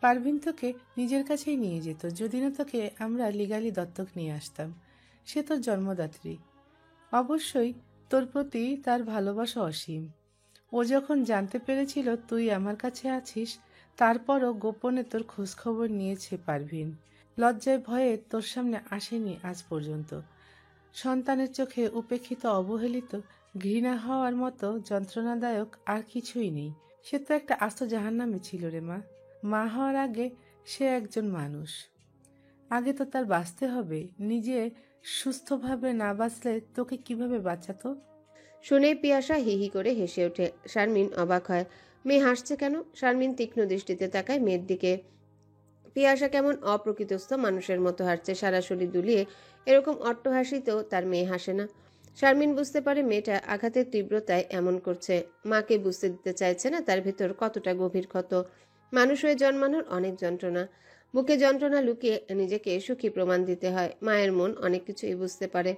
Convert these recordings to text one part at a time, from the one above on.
পারভিন তোকে নিজের কাছেই নিয়ে যেত যদি না তোকে আমরা লিগালি দত্তক নিয়ে আসতাম। সে তোর জন্মদাত্রী। অবশ্যই তোর প্রতি তার ভালোবাসা অসীম। ও যখন জানতে পেরেছিল তুই আমার কাছে আছিস, তারপরও গোপনে তোর খোঁজখবর নিয়েছে পারভিন। লজ্জায় ভয়ে তোর সামনে আসেনি আজ পর্যন্ত। সন্তানের চোখে উপেক্ষিত, অবহেলিত, ঘৃণা হওয়ার মতো যন্ত্রণাদায়ক আর কিছুই নেই। সে তো একটা আস্ত জাহান্নামে ছিল রে মা। মা হওয়ার আগে সে একজন মানুষ। আগে তো তার বাঁচতে হবে। নিজে সুস্থভাবে না বাঁচলে তোকে কিভাবে বাঁচাতো? শুনেই পিয়াসা হি হি করে হেসে ওঠে। শারমিন অবাক হয়, মেয়ে হাসছে কেন? শারমিন তীক্ষ্ণ দৃষ্টিতে তাকায় মেয়ের দিকে। পিয়াসা কেমন অপ্রকৃতস্থ মানুষের মতো হাসছে, সারা শরীর দুলিয়ে। এরকম অট্ট হাসিতেও তার মেয়ে হাসে না। শারমিন বুঝতে পারে মেয়েটা আঘাতের তীব্রতায় এমন করছে। মাকে বুঝতে দিতে চাইছে না তার ভেতর কতটা গভীর ক্ষত। মানুষ হয়ে জন্মানোর অনেক যন্ত্রণা। বুকে যন্ত্রণা লুকিয়ে নিজেকে সুখী প্রমাণ দিতে হয়। মায়ের মন অনেক কিছুই বুঝতে পারে।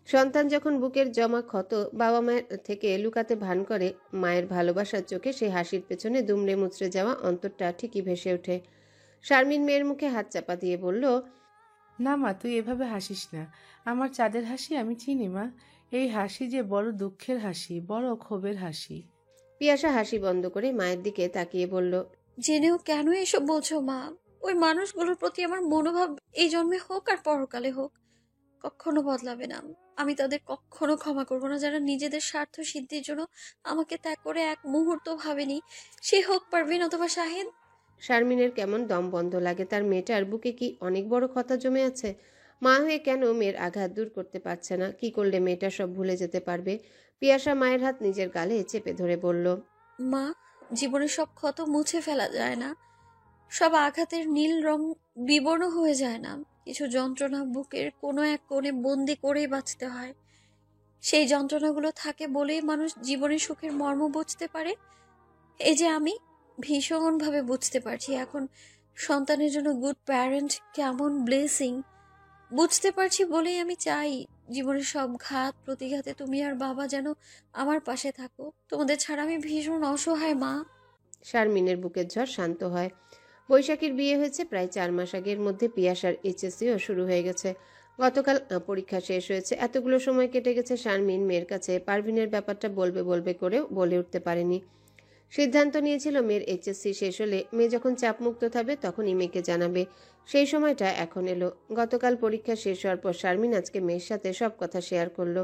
সন্তান যখন বুকের জমা ক্ষত বাবা মায়ের থেকে লুকাতে ভান করে, মায়ের ভালোবাসার চোখে সেই হাসির পেছনে দুমড়ে মুচড়ে যাওয়া অন্তরটা ঠিকই ভেসে ওঠে। শারমিন মেয়ের মুখে হাত চাপা দিয়ে বলল, না মা, তুই এভাবে হাসিস না। আমার চাঁদের হাসি আমি চিনি মা। এই হাসি যে বড় দুঃখের হাসি, বড় ক্ষোভের হাসি। পিয়াসা হাসি বন্ধ করে মায়ের দিকে তাকিয়ে বলল, জেনেও কেন এসব বলছো মা? ওই মানুষগুলোর প্রতি আমার মনোভাব এই জন্মে হোক আর পরকালে হোক কখনো বদলাবে না। আমি তাদের কখনো ক্ষমা করবো না, যারা নিজেদের স্বার্থ সিদ্ধির জন্য আমাকে ত্যাগ করে এক মুহূর্ত ভাবেনি, সে হোক পারভিন অথবা শাহিদ। শারমিনের কেমন দম বন্ধ লাগে। তার মেয়েটার বুকে কি অনেক বড় ক্ষত জমে আছে? মা হয়ে কেন মেয়ের আঘাত দূর করতে পারছে না? কি করলে মেয়েটা সব ভুলে যেতে পারবে? পিয়াসা মায়ের হাত নিজের গালে চেপে ধরে বলল, মা, জীবনের সব ক্ষত মুছে ফেলা যায় না, সব আঘাতের নীল রং বিবর্ণ হয়ে যায় না। কিছু যন্ত্রণা বুকের কোনো এক কোণে বন্দি করেই বাঁচতে হয়। সেই যন্ত্রণাগুলো থাকে বলেই মানুষ জীবনের সুখের মর্ম বুঝতে পারে। এই যে আমি ভীষণভাবে বুঝতে পারছি এখন সন্তানের জন্য গুড প্যারেন্ট কেমন ব্লেসিং। বুঝতে পারছি বলেই আমি চাই জীবনের সব ঘাত প্রতিঘাতে তুমি আর বাবা যেন আমার পাশে থাকো। তোমাদের ছাড়া আমি ভীষণ অসহায় মা। শারমিনের বুকের ঝড় শান্ত হয়। বৈশাখীর বিয়ে হয়েছে প্রায় 4 মাস আগে। এর মধ্যে পিয়াসার এইচএসসিও শুরু হয়ে গেছে। গতকাল পরীক্ষা শেষ হয়েছে। এতগুলো সময় কেটে গেছে, শারমিন মেয়ের কাছে পারভিনের ব্যাপারটা বলবে বলবে করেও বলে উঠতে পারেনি। সিদ্ধান্ত নিয়েছিল মেয়ের এইচএসসি শেষ হলে, মেয়ে যখন চাপমুক্ত থাকবে তখনই মেয়েকে জানাবে। সেই সময়টা এখন এলো। গতকাল পরীক্ষা শেষ হওয়ার পর শারমিন আজকে মেয়ের সাথে সব কথা শেয়ার করলো।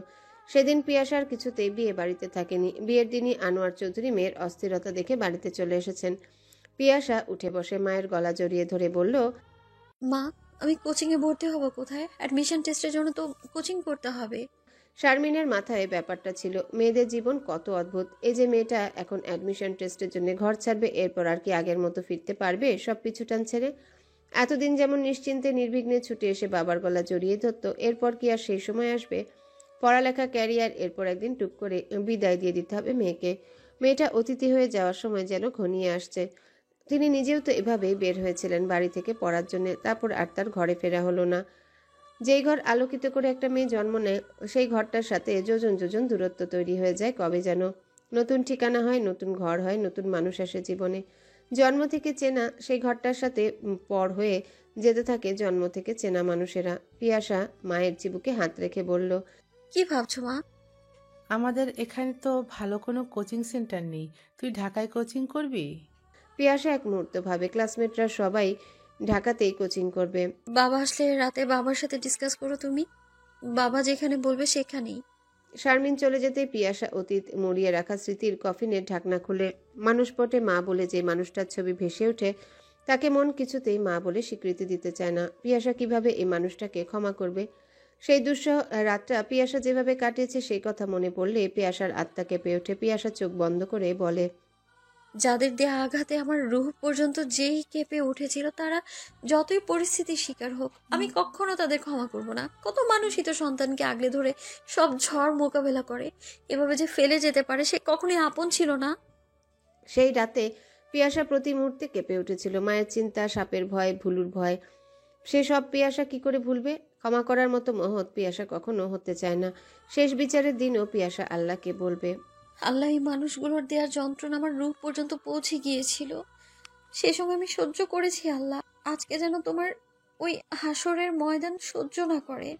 সেদিন পিয়াসার কিছুতেই বিয়ে বাড়িতে থাকেনি। বিয়ের দিনই আনোয়ার চৌধুরী মেয়ের অস্থিরতা দেখে বাড়িতে চলে এসেছেন। পিয়াসা উঠে বসে মায়ের গলা জড়িয়ে ধরে বলল, মা, আমি কোচিং এ ভর্তি হব কোথায়? অ্যাডমিশন টেস্টের জন্য তো কোচিং করতে হবে। শারমিনের মাথায় ব্যাপারটা ছিল, মেয়েদের জীবন কত অদ্ভুত। এই যে মেয়েটা এখন অ্যাডমিশন টেস্টের জন্য ঘর ছাড়বে, এরপর আর কি আগের মতো ফিরতে পারবে সব পিছুটান ছেড়ে? এতদিন যেমন নিশ্চিন্তে নির্বিঘ্নে ছুটে এসে বাবার গলা জড়িয়ে ধরত, এরপর কি আর সেই সময় আসবে? পড়ালেখা, ক্যারিয়ার, এরপর একদিন টুক করে বিদায় দিয়ে দিতে হবে মেয়েকে। মেয়েটা অতিথি হয়ে যাওয়ার সময় যেন ঘনিয়ে আসছে। তিনি নিজেও তো এভাবেই বের হয়েছিলেন বাড়ি থেকে পড়ার জন্য, তারপর আর তার ঘরে ফেরা হলো না। যেই ঘর আলোকিত করে একটা মেয়ে জন্ম নেয়, সেই ঘরটার সাথে যোজন যোজন দূরত্ব তৈরি হয়ে যায় কবে যেন। নতুন ঠিকানা হয়, নতুন ঘর হয়, নতুন মানুষ আসে জীবনে। জন্ম থেকে চেনা সেই ঘরটার সাথে পর হয়ে যেতে থাকে জন্ম থেকে চেনা মানুষেরা। পিয়াসা মায়ের চিবুকে হাত রেখে বলল, কি ভাবছো মা? আমাদের এখানে তো ভালো কোনো কোচিং সেন্টার নেই। তুই ঢাকায় কোচিং করবি? পিয়াসা এক মুহূর্ত ভাবে, ক্লাসমেটরা সবাই ঢাকাতেই কোচিং করবে। বাবা আসলে রাতে বাবার সাথে ডিসকাস করো তুমি। বাবা যেখানে বলবে সেখানেই। শারমিন চলে যেতেই পিয়াসা অতীত মুড়িয়ে রাখা স্মৃতির কফিনের ঢাকনা খুলে মানুষপটে মা বলে যে মানুষটার ছবি ভেসে ওঠে, তাকে মন কিছুতেই মা বলে স্বীকৃতি দিতে চায় না। পিয়াসা কিভাবে এই মানুষটাকে ক্ষমা করবে? সেই দুঃসহ রাতটা পিয়াসা যেভাবে কাটিয়েছে সেই কথা মনে পড়লে পিয়াসার আত্মা কেঁপে ওঠে। পিয়াসা চোখ বন্ধ করে বলে, যাদের দেয়া আঘাতে আমার রুহ পর্যন্ত যেই কেঁপে উঠেছিল, তারা যতই পরিস্থিতির শিকার হোক, আমি কখনো তাদের ক্ষমা করব না। কত মানুষই তো সন্তানকে আগলে ধরে সব ঝড় মোকাবেলা করে, এভাবে যে ফেলে যেতে পারে সে কখনোই আপন ছিল না। সেই রাতে পিয়াসা প্রতি মুহূর্তে কেঁপে উঠেছিল। মায়ের চিন্তা, সাপের ভয়, ভুলুর ভয়, সে সব পিয়াসা কি করে ভুলবে? ক্ষমা করার মতো মহৎ পিয়াসা কখনো হতে চায় না। শেষ বিচারের দিনও পিয়াসা আল্লাহকে বলবে, আল্লাহ এই মানুষগুলোর দেওয়ার যন্ত্রণা আমার রূপ পর্যন্ত পৌঁছে গিয়েছিল। সে সময় আমি সহ্য করেছি আল্লাহ। আজকে যেন তোমার ওই হাসরের ময়দান সহ্য না করে।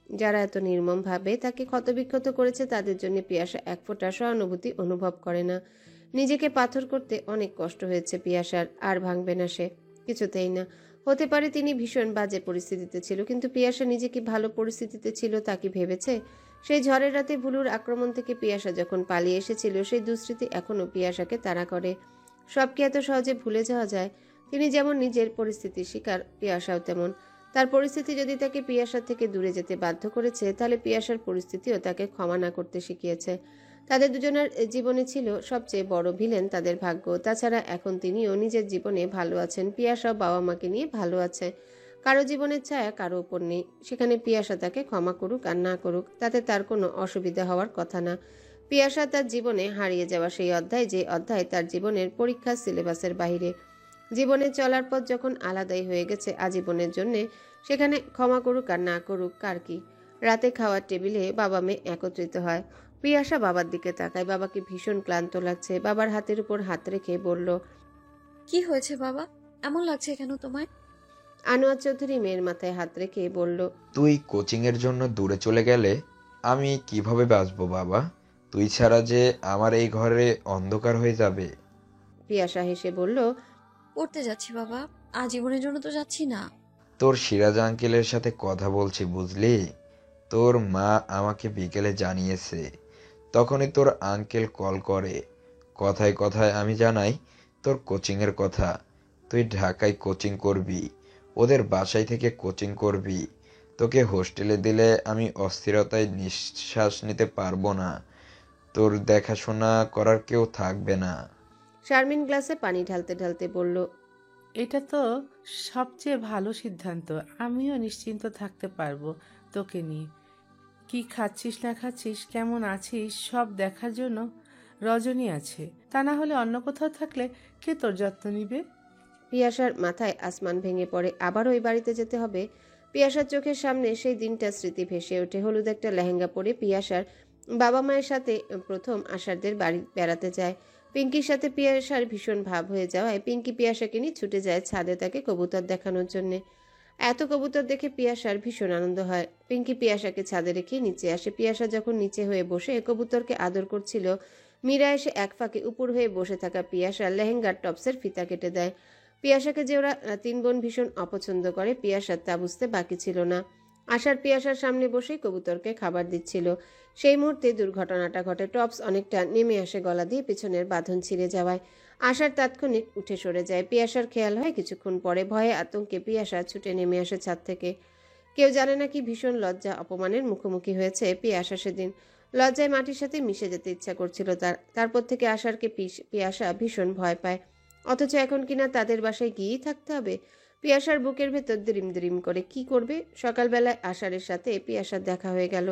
যারা এত নির্মমভাবে তাকে ক্ষতবিক্ষত করেছে তাদের জন্য পিয়াসা এক ফোঁটা সহানুভূতি অনুভব করে না। নিজেকে পাথর করতে অনেক কষ্ট হয়েছে পিয়াসার, আর ভাঙবে না সে, কিছুতেই না। হতে পারে তিনি ভীষণ বাজে পরিস্থিতিতে ছিল, কিন্তু পিয়াসা নিজে কি ভালো পরিস্থিতিতে ছিল তা কি ভেবেছে? সেই ঝড়ের রাতে ভুলুর আক্রমণ থেকে পিয়াসা যখন পালিয়ে এসেছিল সেই দুঃস্মৃতি এখনও পিয়াসাকে তাড়া করে। সব কি এত সহজে ভুলে যাওয়া যায়? তিনি যেমন নিজের পরিস্থিতির শিকার, পিয়াসাও তেমন। তার পরিস্থিতি যদি তাকে পিয়াসার থেকে দূরে যেতে বাধ্য করেছে, তাহলে পিয়াসার পরিস্থিতিও তাকে ক্ষমা না করতে শিখিয়েছে। তাদের দুজনের জীবনে ছিল সবচেয়ে বড় ভিলেন তাদের ভাগ্য। তাছাড়া এখন তিনিও নিজের জীবনে ভালো আছেন, পিয়াসাও বাবা মাকে নিয়ে ভালো আছে। কারো জীবনের ছায়া কারো উপর নেই। সেখানে পিয়াসা তাকে ক্ষমা করুক আর না করুক, তাতে তার কোনো অসুবিধা হওয়ার কথা না। পিয়াসা তার জীবনে হারিয়ে যাওয়া সেই অধ্যায়, যে অধ্যায় তার জীবনের পরীক্ষার সিলেবাসের বাইরে। জীবনে চলার পথ যখন আলাদাই হয়ে গেছে আজীবনের জন্যে, সেখানে ক্ষমা করুক আর না করুক কার কি। রাতে খাওয়ার টেবিলে বাবা মেয়ে একত্রিত হয়। পিয়াসা বাবার দিকে তাকায়। বাবাকে ভীষণ ক্লান্ত লাগছে। বাবার হাতের উপর হাত রেখে বলল, কি হয়েছে বাবা? এমন লাগছে কেন তোমায়? আনোয়ার চৌধুরী মেয়ের মাথায় হাত রেখে বলল, তুই কোচিংয়ের জন্য দূরে চলে গেলে আমি কিভাবে বাঁচবো বাবা? তুই ছাড়া যে আমার এই ঘরে অন্ধকার হয়ে যাবে। পিয়াসা হেসে বলল, পড়তে যাচ্ছি বাবা, আজীবনের জন্য তো যাচ্ছি না। তোর সিরাজ আঙ্কেলের সাথে কথা বলছি বুঝলি। তোর মা আমাকে বিকেলে জানিয়েছে। তখনই তোর আঙ্কেল কল করে। কথায় কথায় আমি জানাই তোর কোচিংয়ের কথা। তুই ঢাকায় কোচিং করবি, ওদের বাসায় থেকে কোচিং করবি। তোকে হোস্টেলে দিলে আমি অস্থিরতায় নিঃশ্বাস নিতে পারবো না। তোর দেখাশোনা করার কেউ থাকবে না। শারমিন গ্লাসে পানি ঢালতে ঢালতে বলল, এটা তো সবচেয়ে ভালো সিদ্ধান্ত। আমিও নিশ্চিন্ত থাকতে পারবো তোকে নিয়ে। কি খাচ্ছিস না খাচ্ছিস, কেমন আছিস, সব দেখার জন্য রজনী আছে। তা না হলে অন্য কোথাও থাকলে কে তোর যত্ন নিবে? পিয়াসার মাথায় আসমান ভেঙে পড়ে। আবার ওই বাড়িতে যেতে হবে? পিয়াসার চোখের সামনে সেই দিনটার স্মৃতি ভেসে ওঠে। হলুদ একটা লেহেঙ্গা পরে পিয়াসার বাবা মায়ের সাথে প্রথম আশারদের বাড়ি বেড়াতে যায়। পিঙ্কির সাথে পিয়াসার ভীষণ ভাব হয়ে যাওয়ায় পিঙ্কি পিয়াসাকে নিয়ে ছুটে যায় ছাদে তাকে কবুতর দেখানোর জন্যে। এত কবুতর দেখে পিয়াসার ভীষণ আনন্দ হয়। পিঙ্কি পিয়াসাকে ছাদে রেখে নিচে আসে। পিয়াসা যখন নিচে হয়ে বসে কবুতরকে আদর করছিল, মীরা এসে এক ফাঁকে উপর হয়ে বসে থাকা পিয়াসার লেহেঙ্গার টপসের ফিতা কেটে দেয়। পিয়াসাকে যে ওরা তিন বোন ভীষণ অপছন্দ করে পিয়াসার তা বুঝতে বাকি ছিল না। আশার পিয়াসার সামনে বসেই কবুতরকে খাবার দিচ্ছিল। সেই মুহূর্তে দুর্ঘটনাটা ঘটে। টপস অনেকটা নেমে আসে গলা দিয়ে, পেছনের বাঁধন ছিঁড়ে যাওয়ায় আশার তাৎক্ষণিক উঠে সরে যায়। পিয়াসার খেয়াল হয় কিছুক্ষণ পরে। ভয়ে আতঙ্কে পিয়াসা ছুটে নেমে আসে ছাদ থেকে। কেউ জানে না কি ভীষণ লজ্জা অপমানের মুখোমুখি হয়েছে পিয়াসা সেদিন। লজ্জায় মাটির সাথে মিশে যেতে ইচ্ছা করছিল তারপর থেকে আশারকে পিয়াসা ভীষণ ভয় পায়। অথচ এখন কিনা তাদের বাসায় গিয়েই থাকতে হবে। পিয়াসার বুকের ভেতর দ্রিম দ্রিম করে। কি করবে? সকালবেলায় আশারের সাথে পিয়াসার দেখা হয়ে গেল।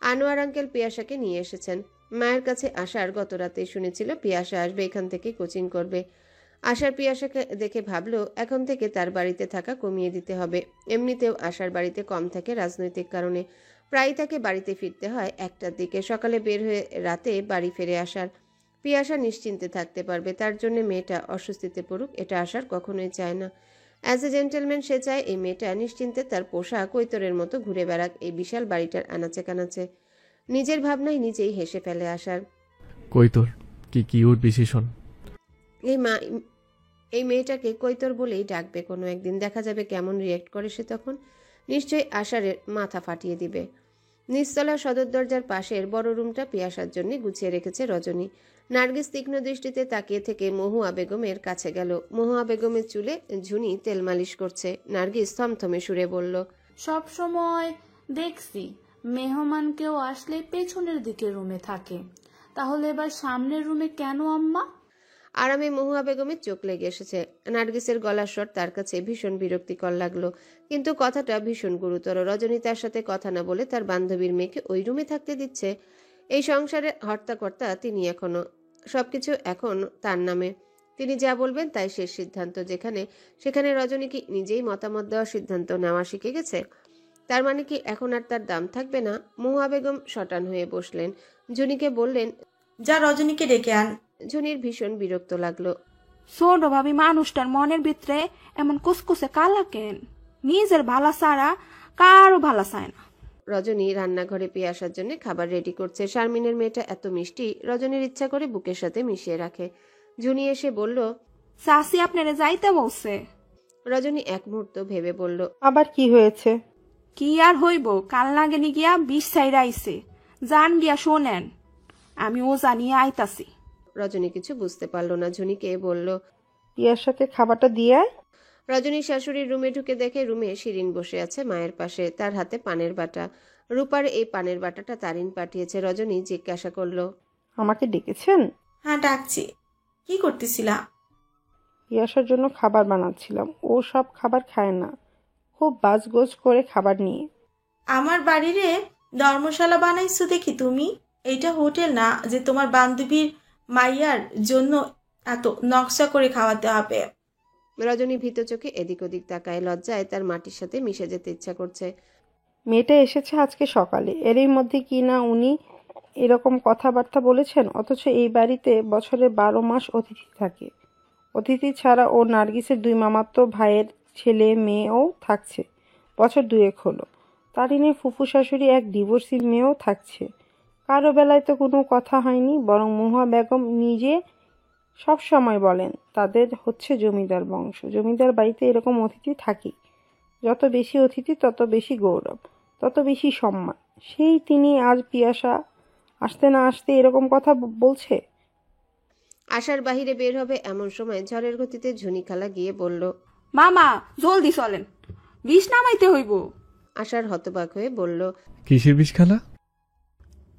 আনোয়ার আঙ্কেল পিয়াসাকে নিয়ে এসেছেন। মায়ের কাছে আশার গত রাতে শুনেছিল পিয়াসা আসবে, এখান থেকে কোচিং করবে। আশার পিয়াসাকে দেখে ভাবলো এখন থেকে তার বাড়িতে থাকা কমিয়ে দিতে হবে। এমনিতেও আশার বাড়িতে কম থাকে রাজনৈতিক কারণে। প্রায়ই তাকে বাড়িতে ফিরতে হয় 1টার দিকে। সকালে বের হয়ে রাতে বাড়ি ফিরে আসার। পিয়াসা নিশ্চিন্তে থাকতে পারবে। তার জন্য মেয়েটা অস্বস্তিতে পড়ুক, এটা আশার কখনোই চায় না। অ্যাজ এ জেন্টেলম্যান সে চায় এই মেয়েটা নিশ্চিন্তে তার পোষা কৈতরের মতো ঘুরে বেড়াক এই বিশাল বাড়িটার আনাচে কানাচে। নিজের ভাবনায় নিজেই হেসে ফেলে আশার। কৈতর, কি কিউট বিশেষণ। এই মেয়েটাকে কৈতর বলেই ডাকবে কোনো একদিন। দেখা যাবে কেমন রিয়েক্ট করে সে তখন। নিশ্চয়ই আশারের মাথা ফাটিয়ে দিবে। নিচতলা সদর দরজার পাশের বড় রুমটা পিয়াসার জন্য গুছিয়ে রেখেছে রজনী। নার্গিস তীক্ষ্ণ দৃষ্টিতে তাকিয়ে থেকে মহুয়া বেগমের কাছে গেল। মহুয়া বেগমের চুলে ঝুনি তেল মালিশ করছে। নার্গিস থমথমে সুরে বলল, সব সময় দেখছি মেহমান কেউ আসলে পেছনের দিকে রুমে থাকে, তাহলে এবার সামনের রুমে কেন আম্মা? আরামে মহুয়া বেগমের চোখ লেগে এসেছে। নার্গিসের গলার স্বর তার কাছে ভীষণ বিরক্তিকর লাগলো, কিন্তু কথাটা ভীষণ গুরুতর। রজনী তার সাথে কথা না বলে তার বান্ধবীর মেয়েকে ওই রুমে থাকতে দিচ্ছে। এই সংসারের হর্তাকর্তা তিনি এখনো। সবকিছু এখন তার নামে। তিনি যা বলবেন তাই শেষ সিদ্ধান্ত। সেখানে রজনী কি নিজেই মতামত দেওয়ার সিদ্ধান্ত নেওয়া শিখে গেছে? তার মানে কি এখন আর তার দাম থাকবে না? মহুয়া বেগম শটান হয়ে বসলেন। জুনিকে বললেন, যা রজনীকে ডেকে আন। ঝুনির ভীষণ বিরক্ত লাগলো। ছোট ভাবি মানুষটার মনের ভিতরে এমন কুসকুসে কালা কেন? নিজের ভালা ছাড়া কারো ভালা চায় না। রজনী রান্নাঘরে পিয়াসার জন্য খাবার রেডি করছে। শারমিনের মেয়েটা এত মিষ্টি, রজনীর ইচ্ছা করে বুকের সাথে মিশিয়ে রাখে। ঝুনি এসে বলল, চাষি আপনারে যাইতে বলছে। রজনী এক মুহূর্ত ভেবে বলল, আবার কি হয়েছে? কি আর হইব, কাল লাগেনি গিয়া 20 সাইড আইছে। জান গিয়া শোনেন, আমি ও জানিয়ে আইতাছি। রজনী কিছু বুঝতে পারল না। ঝুনিকে বলল, পিয়াসাকে খাবারটা দিয়ে আয়। রজনী শাশুড়ির রুমে ঢুকে দেখে রুমে শিরিন বসে আছে মায়ের পাশে, তার হাতে পানের বাটা। রূপার এই পানের বাটাটা তারিন পাঠিয়েছে। রজনী জিজ্ঞাসা করলো, আমাকে ডেকেছেন? হ্যাঁ, ডাকছি। কি করতেছিলা? পিয়াসার জন্য খাবার বানাচ্ছিলাম। ও সব খাবার খায় না, খুব বাজগোজ করে খাবার নিয়ে। আমার বাড়িরে ধর্মশালা বানাইছো দেখি তুমি। এইটা হোটেল না যে তোমার বান্ধবীর মাইয়ার জন্য এত নকশা করে খাওয়াতে হবে। রজনী ভীত চোখে এদিক ওদিক তাকায়। লজ্জায় তার মাটির সাথে মিশে যেতে ইচ্ছা করছে। মেয়েটা এসেছে আজকে সকালে, এরই মধ্যে কি না উনি এরকম কথাবার্তা বলেছেন। অথচ এই বাড়িতে বছরে 12 মাস অতিথি থাকে। অতিথি ছাড়া ও নার্গিসের 2 মামাতো ভাইয়ের ছেলে মেয়েও থাকছে। বছর 2 হলো। তারিনের ফুফু শাশুড়ি এক ডিভোর্সি মেয়েও থাকছে। কারো বেলায় তো কোনো কথা হয়নি, বরং মুহা বেগম নিজে সব সময় বলেন তাদের হচ্ছে জমিদার বংশ। জমিদার বাড়িতে এরকম অতিথি থাকেই। যত বেশি অতিথি তত বেশি গৌরব, তত বেশি সম্মান। সেই তিনি আজ পিয়াসা আসতে না আসতে এরকম কথা বলছে। আশার বাহিরে বের হবে এমন সময় ঝড়ের গতিতে ঝুনি খালা গিয়ে বলল, মামা জলদি চলেন, 20 নামাইতে হইব। আশার হতবাক হয়ে বলল, কিসের বিষ খালা?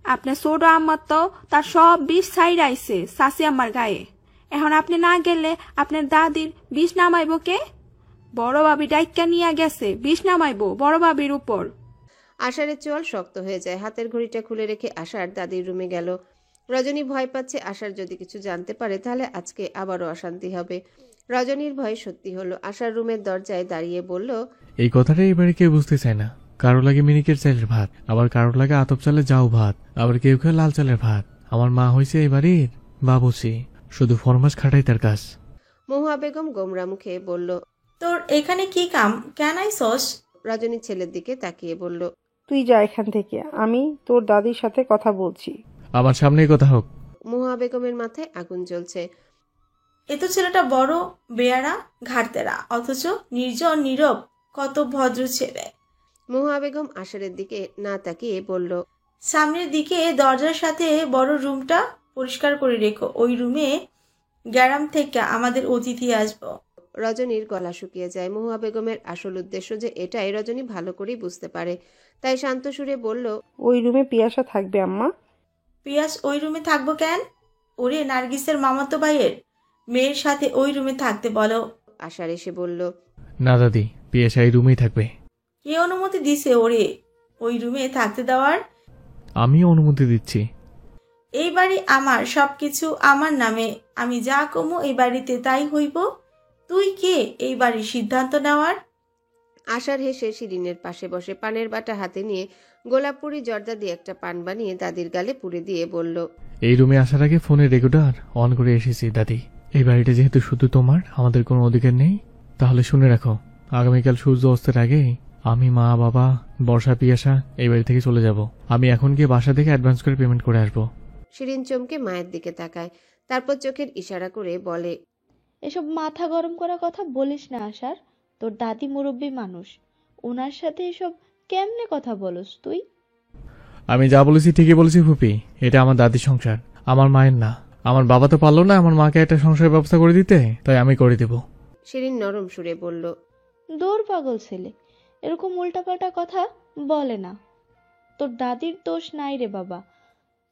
আপনার ছোট আম্মার তো তার সব 20 সাইড আইছে চাষি আম্মার গায়ে। এখন আপনি না গেলে আপনার দাদির 20 নামাইব কে? বড় ভাবি ডাইক্কা নিয়ে গেছে, 20 নামাইব বড় ভাবির উপর। আশারের চোয়াল শক্ত হয়ে যায়। হাতের ঘড়িটা খুলে রেখে আশার দাদির রুমে গেল। রজনী ভয় পাচ্ছে আশার যদি কিছু জানতে পারে তাহলে আজকে আবারও অশান্তি হবে। রজনীর ভয় সত্যি হলো। আশার রুমের দরজায় দাঁড়িয়ে বলল, এই কথাটা এবারে কেউ বুঝতে চায় না। কারো লাগে মিনিকের চালের ভাত, আবার কারো লাগে আতপ চালের যাও ভাত, আবার কেউ কেউ লাল চালের ভাত। আমার মা হয়েছে এই বাড়ির বাবুসি, শুধু ফরমাস খাটাই তার কাজ। মহুয়া বেগম গোমরা মুখে বলল, তোর এখানে কি কাম? কেন আইসস? রজনী ছেলের দিকে তাকিয়ে বলল, তুই যা এখান থেকে, আমি তোর দাদির সাথে কথা বলছি। আমার সামনেই কথা হোক। মহুয়া বেগমের মাথায় আগুন জ্বলছে। এ তো ছেলেটা বড় বেয়ারা ঘাড়তেরা, অথচ নির্জন নীরব, কত ভদ্র ছেলে। মহুয়া বেগম আশারের দিকে না তাকিয়ে বলল, সামনের দিকে দরজার সাথে বড় রুমটা পরিষ্কার করে রেখো। ওই রুমে গ্যারাম থেকে আমাদের অতিথি আসবো। রজনীর গলা শুকিয়ে যায়। মহুয়া বেগমের আসল উদ্দেশ্য যে এটাই রজনী ভালো করেই বুঝতে পারে, তাই শান্ত সুরে বলল, ওই রুমে পিয়াসা থাকবে আম্মা। পিয়াস ওই রুমে থাকবো কেন? ওরে নার্গিসের মামাতো ভাইয়ের মেয়ের সাথে ওই রুমে থাকতে বলো। আশার এসে বলল, না দাদি, পিয়াসা এই রুমেই থাকবে। কে অনুমতি দিছে ওরে ওই রুমে থাকতে দেওয়ার? আমিও অনুমতি দিচ্ছি। এই বাড়ি আমার, সবকিছু আমার নামে। আমি যা কমো এই বাড়িতে তাই হইব। তুই কে এই বাড়ির সিদ্ধান্ত নেওয়ার? আশার হেসে শিরিনের পাশে বসে পানের বাটা হাতে নিয়ে গোলাপপুরি জর্দা দিয়ে একটা পান বানিয়ে দাদির গালে পুড়ে দিয়ে বলল, এই রুমে আসার আগে ফোনের রেকর্ডার অন করে এসেছি দাদি। এই বাড়িটা যেহেতু শুধু তোমার, আমাদের কোনো অধিকার নেই, তাহলে শুনে রাখো, আগামীকাল সূর্য অস্তের আগে আমি, মা, বাবা, বর্ষা, পিয়াসা এই বাড়ি থেকে চলে যাব। আমি এখন গিয়ে বাসা থেকে অ্যাডভান্স করে পেমেন্ট করে আসবো। শিরিন চমকে মায়ের দিকে তাকায়, তারপর চোখের ইশারা করে বলে, এসব মাথা গরম করা কথা বলিস না আশার। তোর দাদি মুরব্বী মানুষ, ওনার সাথে এসব কেমনে কথা বলস তুই? আমি যা বলেছি ঠিকই বলেছি ফুপি, এটা আমার দাদির সংসার, আমার মায়ের না। আমার বাবা তো পারলো না আমার মাকে একটা সংসারের ব্যবস্থা করে দিতে, তাই আমি করে দেব। শিরিন নরম সুরে বলল, দৌড় পাগল ছেলে, এরকম উল্টাপাল্টা কথা বলে না। তোর দাদির দোষ নাই রে বাবা,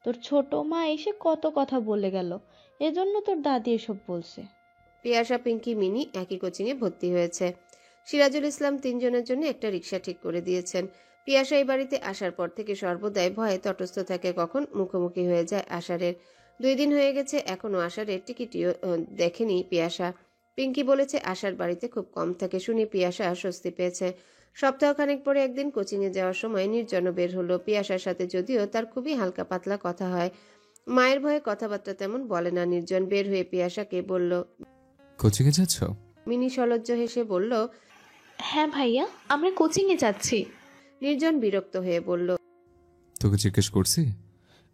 তোর ছোট মা এসে কত কথা বলে গেল, এজন্য তোর দাদি এসব বলছে। পিয়াসা, পিঙ্কি, মিনি একই কোচিংয়ে ভর্তি হয়েছে। সিরাজুল ইসলাম 3 জনের জন্য একটা রিক্সা ঠিক করে দিয়েছেন। পিয়াসা এই বাড়িতে আসার পর থেকে সর্বদাই ভয়ে তটস্থ থাকে কখন মুখোমুখি হয়ে যায় আশারের। 2 দিন হয়ে গেছে, এখনো আশারের টিকিটিও দেখেনি পিয়াসা। পিঙ্কি বলেছে আশার বাড়িতে খুব কম থাকে, শুনে পিয়াসা স্বস্তি পেয়েছে। সপ্তাহখানেক পরে একদিন কোচিংয়ে যাওয়ার সময় নির্জন বের হলো পিয়াসার সাথে, যদিও তার খুবই হালকা পাতলা কথা হয়। মায়ের ভয়ে কথাবার্তা তেমন বলে না নির্জন। বের হয়ে পিয়াসাকে বলল। কোচিংয়ে যাচ্ছ? মিনি সলজ্জ হেসে বলল। হ্যাঁ ভাইয়া, আমরা কোচিংয়ে যাচ্ছি। নির্জন বিরক্ত হয়ে বলল। তোকে জিজ্ঞেস করছি,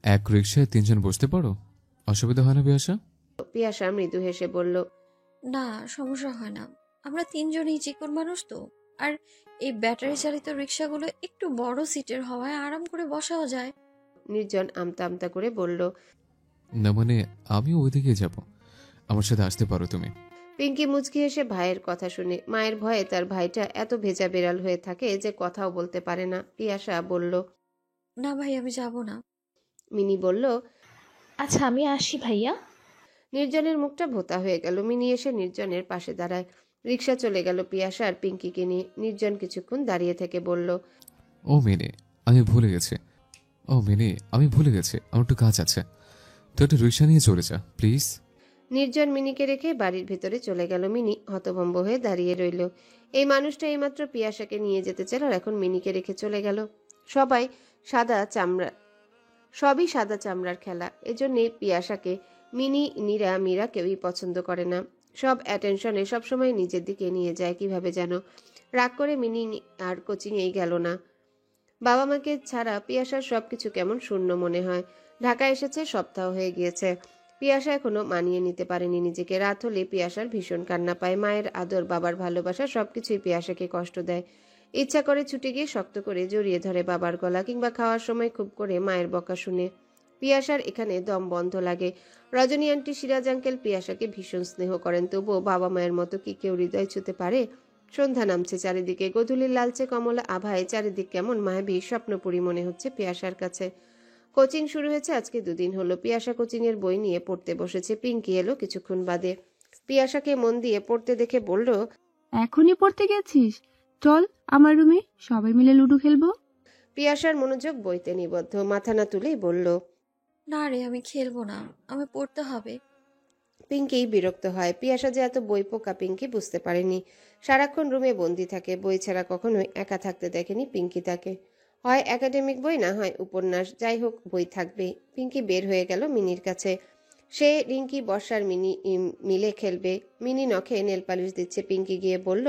এক রিক্সায় 3 জন বসতে পারো? অসুবিধা হয় না পিয়াসা? পিয়াসা মৃদু হেসে বলল। না, সমস্যা হয় না। আমরা 3 জনই চিকন মানুষ তো। আর এই ব্যাটারি চালিত রিক্সাগুলো একটু বড় সিটের হওয়ায় আরাম করে বসাও যায়। নির্জন আমতা আমতা করে বলল। না মানে আমি ওইদিকে যাব, আমার সাথে আসতে পারো তুমি। পিঙ্কি মুচকি হেসে ভাইয়ের কথা শুনে মায়ের ভয়ে তার ভাইটা এত ভেজা বেড়াল হয়ে থাকে যে কথাও বলতে পারে না। পিয়াসা বলল। না ভাই, আমি যাব না। মিনি বলল। আচ্ছা আমি আসি ভাইয়া। নির্জনের মুখটা ভোতা হয়ে গেল। মিনি এসে নির্জনের পাশে দাঁড়ায়। রিক্সা চলে গেল পিয়াসা আর পিঙ্কিকে নিয়ে। নির্জন কিছুক্ষণ দাঁড়িয়ে থেকে বলল। ও মিনি, আমি ভুলে গেছি। আমার একটু কাজ আছে, তো একটা রিক্সা নিয়ে চলে যা প্লিজ। নির্জন মিনিকে রেখে বাড়ির ভেতরে চলে গেল। মিনি হতভম্ব হয়ে দাঁড়িয়ে রইল। এই মানুষটা এইমাত্র পিয়াসাকে নিয়ে যেতে চাইল আর এখন মিনিকে রেখে চলে গেল। সবই সাদা চামড়ার খেলা। এজন্যে পিয়াসাকে মিনি, নীরা, মীরা কেউই পছন্দ করে না। সব অ্যাটেনশনে সবসময় নিজের দিকে নিয়ে যায় কিভাবে যেন। রাগ করে মিনি আর কোচিংয়েই গেল না। বাবা মাকে ছাড়া পিয়াসার সবকিছু কেমন শূন্য মনে হয়। ঢাকা এসেছে সপ্তাহ হয়ে গিয়েছে। পিয়াসা এখনো মানিয়ে নিতে পারেনি নিজেকে। রাত হলে পিয়াসার ভীষণ কান্না পায়। মায়ের আদর, বাবার ভালোবাসা সবকিছুই পিয়াসাকে কষ্ট দেয়। ইচ্ছা করে ছুটে গিয়ে শক্ত করে জড়িয়ে ধরে বাবার গলা, কিংবা খাওয়ার সময় খুব করে মায়ের বকা শুনে। পিয়াসার এখানে দম বন্ধ লাগে। রজনী আন্টি, সিরাজ আঙ্কেল পিয়াসাকে ভীষণ স্নেহ করেন, তবুও বাবা মায়ের মতো কি কেউ হৃদয় ছুঁতে পারে? সন্ধ্যা নামছে চারিদিকে। গোধূলির লালচে কমলা আভায় চারিদিক কেমন মায়াবী স্বপ্নপুরী মনে হচ্ছে পিয়াসার কাছে। কোচিং শুরু হয়েছে আজকে 2 দিন হলো। পিয়াসা কোচিং এর বই নিয়ে পড়তে বসেছে। পিঙ্কি এলো কিছুক্ষণ বাদে। পিয়াসাকে মন দিয়ে পড়তে দেখে বলল। এখনই পড়তে গেছিস? চল আমার রুমে, সবাই মিলে লুডো খেলবো। পিয়াসার মনোযোগ বইতে নিবদ্ধ। মাথা না তুলেই বলল। না রে, আমি খেলবো না, আমি পড়তে হবে। পিঙ্কি বিরক্ত হয়। পিয়াসা যে এত বই পোকা পিঙ্কি বুঝতে পারেনি। সারাক্ষণ রুমে বন্দি থাকে, বই ছাড়া কখনোই একা থাকতে দেখেনি পিঙ্কি তাকে। হয় একাডেমিক বই, না হয় উপন্যাস, যাই হোক বই থাকবে। পিঙ্কি বের হয়ে গেল মিনির কাছে। সে, রিঙ্কি, বর্ষার মিনি মিলে খেলবে। মিনি নখে নেল পালিশ দিচ্ছে। পিঙ্কি গিয়ে বলল।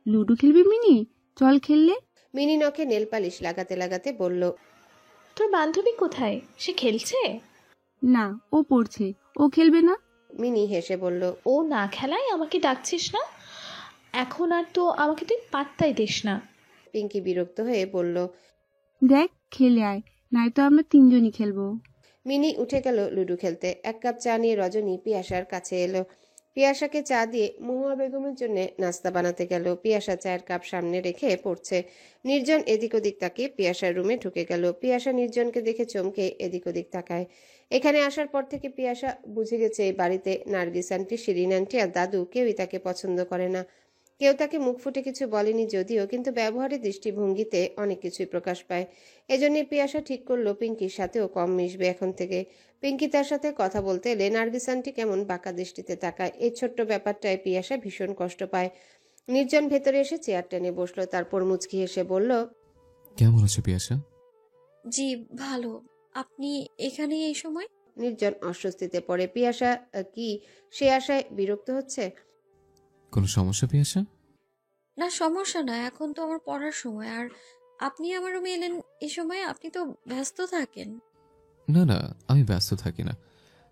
লুডো খেলবি মিনি? চল খেললে। মিনি নখে নেল পালিশ লাগাতে লাগাতে বলল। তোর বান্ধবী কোথায়? সে খেলছে? না, ও পড়ছে। ও খেলবে না? মিনি হেসে বলল। ও না খেলায় আমাকে ডাকছিস না? এখন আর তো আমাকে তুই পাত্তাই দিস না। পিঙ্কি বিরক্ত হয়ে বলল। দেখ খেলে আয়, নয়তো আমরা 3 জনই খেলবো। মিনি উঠে গেল লুডো খেলতে। 1 কাপ চা নিয়ে রজনী পিয়াসার কাছে এলো। পিয়াসাকে চা দিয়ে মহুয়া বেগমের জন্য নাস্তা বানাতে গেল। পিয়াসা চায়ের কাপ সামনে রেখে পড়ছে। নির্জন এদিক ওদিক তাকিয়ে পিয়াসার রুমে ঢুকে গেল। পিয়াসা নির্জনকে দেখে চমকে এদিক ওদিক তাকায়। এখানে আসার পর থেকে পিয়াসা বুঝে গেছে এই বাড়িতে নার্গিস আন্টি, শিরিন আন্টি আর দাদু কেউই তাকে পছন্দ করে না। কেউ তাকে মুখ ফুটে কিছু বলেনি যদিও, কিন্তু ব্যবহারের দৃষ্টিভঙ্গিতে অনেক কিছুই প্রকাশ পায়। এজন্য পিয়াসা ঠিক করলো পিঙ্কির সাথেও কম মিশবে এখন থেকে। পিঙ্কি তার সাথে কথা বলতে এলে নার্গিস আন্টি কেমন বাঁকা দৃষ্টিতে তাকায়। এই ছোট্ট ব্যাপারটায় পিয়াসা ভীষণ কষ্ট পায়। নির্জন ভেতরে এসে চেয়ার টেনে বসলো। তারপর মুচকি হেসে বলল। কেমন আছো পিয়াসা? জি ভালো। আপনি এখানে এই সময়? নির্জন অস্বস্তিতে পড়ে। পিয়াসা কি সে আশায় বিরক্ত হচ্ছে? কোনো সমস্যা পিয়াসা? না, সমস্যা না, এখন তো আমার পড়ার সময়। আর আপনি আমার রুমে এলেন এই সময়? আপনি তো ব্যস্ত থাকেন। না না, আমি ব্যস্ত থাকি না।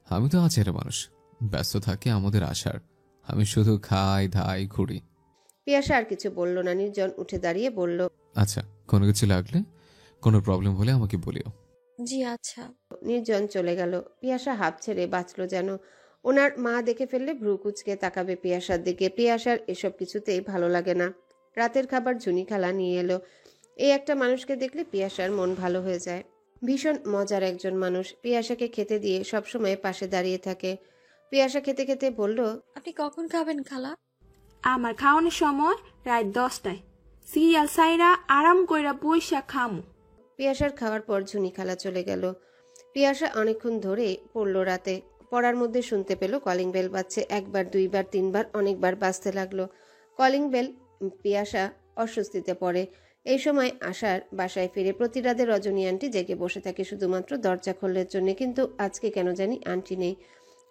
আমি তো আছের মানুষ, ব্যস্ত থাকি আমাদের আশার। আমি শুধু খাই, ধাই, ঘুরি। পিয়াসা আর কিছু বলল না। নির্জন উঠে দাঁড়িয়ে বলল। আচ্ছা, কোনো কিছু লাগলে, কোনো প্রবলেম হলে আমাকে বলিও। জি আচ্ছা। নির্জন চলে গেল। পিয়াসা হাঁপ ছেড়ে বাঁচল যেন। ওনার মা দেখে ফেললে ভ্রু কুচকে তাকাবে পিয়াসার দিকে। পিয়াসার এসব কিছুতেই ভালো লাগে না। রাতের খাবার ঝুনি খালা নিয়ে এলো। এই একটা মানুষকে দেখলে পিয়াসার মন ভালো হয়ে যায়। ভীষণ মজার একজন মানুষ। পিয়াসাকে খেতে দিয়ে সবসময় পাশে দাঁড়িয়ে থাকে। পিয়াসা খেতে খেতে বলল। আপনি কখন খাবেন খালা? আমার খাওয়ানোর সময় রাত 10টায়। সিরিয়াল সাইরা আরাম কইরা বইসা খামু। পিয়াসার খাওয়ার পর ঝুনি খালা চলে গেল। পিয়াসা অনেকক্ষণ ধরে পড়ল রাতে। পড়ার মধ্যে শুনতে পেল কলিং বেল বাজছে। 1 বার 2 বার 3 বার অনেকবার বাজতে লাগলো কলিং বেল। পিয়াসা অস্বস্তিতে পড়ে। এই সময় আশার বাসায় ফিরে প্রতি রাতে রজনী আন্টি জেগে বসে থাকে শুধুমাত্র দরজা খোলার জন্য, কিন্তু আজকে কেন জানি আন্টি নেই।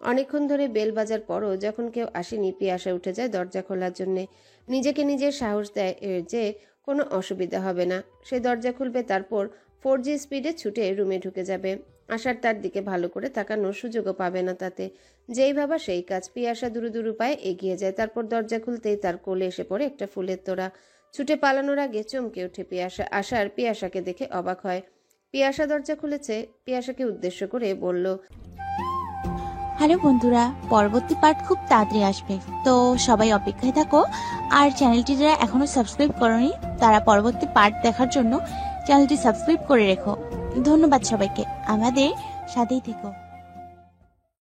অনেকক্ষণ ধরে বেল বাজার পরও যখন কেউ আসেনি পিয়াসা উঠে যায় দরজা খোলার জন্যে। নিজেকে নিজের সাহস দেয় যে কোনো অসুবিধা হবে না, সে দরজা খুলবে, তারপর 4G স্পিডে ছুটে রুমে ঢুকে যাবে। আশার তার দিকে ভালো করে তাকানোর সুযোগও পাবে না তাতে। যেই ভাবা সেই কাজ। পিয়াসা দুরু দুরু পায়ে এগিয়ে যায়, তারপর দরজা খুলতেই তার কোলে এসে পড়ে একটা ফুলের তোড়া। ছুটে পালানোর আগে চমকে ওঠে পিয়াসা। আশার পিয়াসাকে দেখে অবাক হয়। পিয়াসা দরজা খুলেছে, পিয়াসাকে উদ্দেশ্য করে বলল, হ্যালো বন্ধুরা, পরবর্তী পার্ট খুব তাড়াতাড়ি আসবে, তো সবাই অপেক্ষায় থাকো। আর চ্যানেলটি যারা এখনো সাবস্ক্রাইব করোনি তারা পরবর্তী পার্ট দেখার জন্য চ্যানেলটি সাবস্ক্রাইব করে রেখো। ধন্যবাদ সবাইকে, আমাদের সাথেই থেকো।